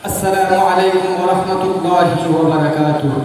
अस्सलामु अलैकुम व रहमतुल्लाहि व बरकातुहू।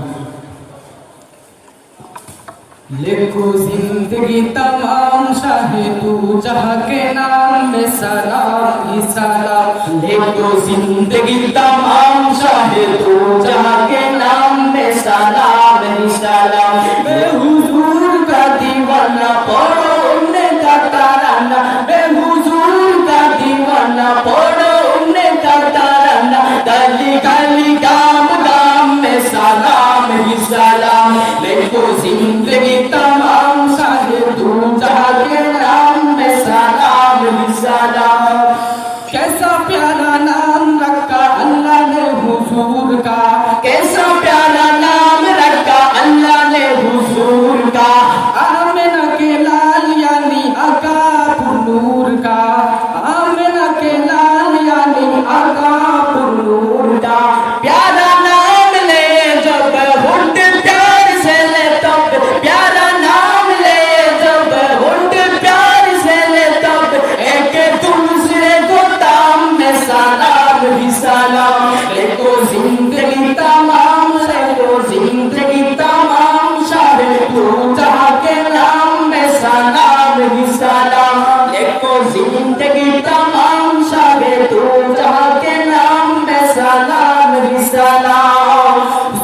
लिखो जिंदगी तमाम शाहे तू जहाँ के नाम में सलाम ही सलाम। लिखो जिंदगी तमाम शाहे तू जहाँ के नाम में सलाम ही सलाम। मैं हुजूर का दीवाना पढ़ो उन्हें का तराना। मैं हुजूर का दीवाना पढ़ो उन्हें का तराना। गली गली गाम गाम में सलाम ही सलाम। लिखो जिंदगी तमाम शाहे तू जहाँ के नाम में सलाम ही सलाम। कैसा प्यारा नाम रखा अल्लाह ने हुजूर का। कैसा प्यारा नाम रखा अल्लाह ने हुजूर का। आमिना के लाल यानी आका नूर का। आमिना के लाल यानी आका नूर का। प्यारा नाम ले जब हुंड प्यार से ले तब। प्यारा नाम ले जब हुंड प्यार से ले तब। एक दूसरे को ताम में सलाम ही सलाम। लेको जिंदगी तमाम लेको जिंदगी तमाम शाहे तू जहाँ के नाम में सलाम ही सलाम। लेको जिंदगी तमाम शाहे तू जहाँ के नाम में सलाम ही सलाम।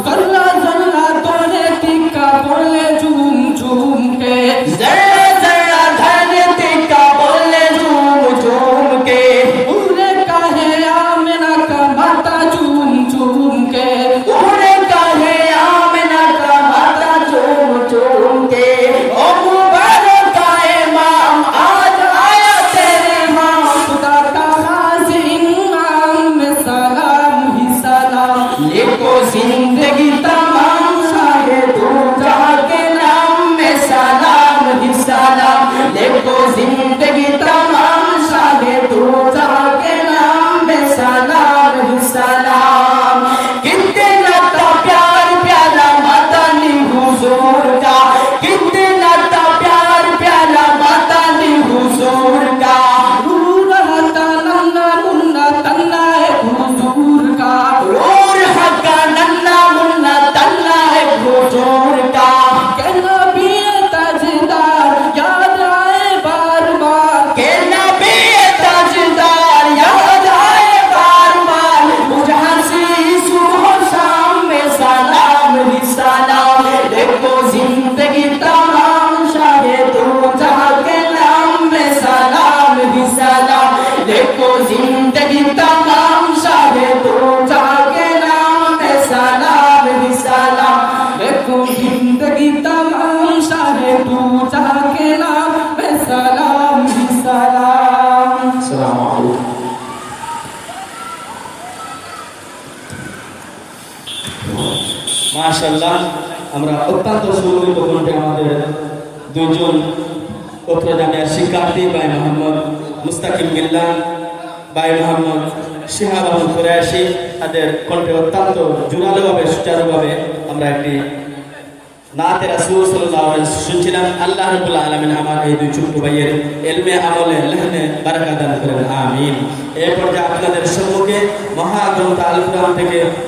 जल्ला जल्ला तोने तिक्का बोले झूम झूम के। जल्ला जल्ला धने तिक्का बोले झूम झूम के। पूरे काहे आमिना का माता झूम झूम के। पूरे काहे आमिना का माता झूम झूम के। ओ मुबारक का इमाम आज आया तेरे माँ। खुदा का खास इमाम में सलाम ही सलाम। लिखो जिंदगी तमाम शाहे तू जहाँ के नाम में सलाम ही सलाम। लिखो जिंदगी तमाम शाहे तू जहाँ के नाम में सलाम ही सलाम। कितना था प्यार प्यारा मदनी हुजूर का। कितना था प्यार प्यारा मदनी हुजूर का। रो रहा था नन्ना मुन्ना तन्ना है हुजूर का। रो रहा था नन्ना मुन्ना तन्ना है हुजूर का। के नबी ताजदार याद आए बार बार। के नबी ताजदार याद आए बार बार। मुझे हंसी सुबह शाम में सलाम ही सलाम। देखो जिंदगी तमाम शाहे तू जहाँ के नाम में सलाम ही सलाम। देखो जिंदगी तमाम शाहे तू जहाँ के नाम में सलाम ही सलाम। देखो जिंदगी तमाम शाहे तू जहाँ के नाम में सलाम ही सलाम। अस्सलामु अलैकुम। মাশাআল্লাহ, আমরা অত্যন্ত সুন্দর কণ্ঠে আমাদের দুইজন উত্তর জামিয়ার শিক্ষার্থী ভাই মোহাম্মদ মুস্তাকিম বিল্লাহ, ভাই মোহাম্মদ শিহাব আহমদ কুরাইশি, তাদের কণ্ঠে অত্যন্ত জোরালোভাবে সুচারুভাবে আমরা একটি নাতে রাসূল সাল্লাল্লাহু আলাইহি ওয়াসাল্লাম শুনছিলাম। আল্লাহ রাব্বুল আলামিন আমার এই দুই ছোট্ট ভাইয়ের ইলমে আমলে লাহনে বারাকা দান করেন, আমিন। এই পর্যায়ে আপনাদের সম্মুখে মহাগ্রন্থ আল কুরআন থেকে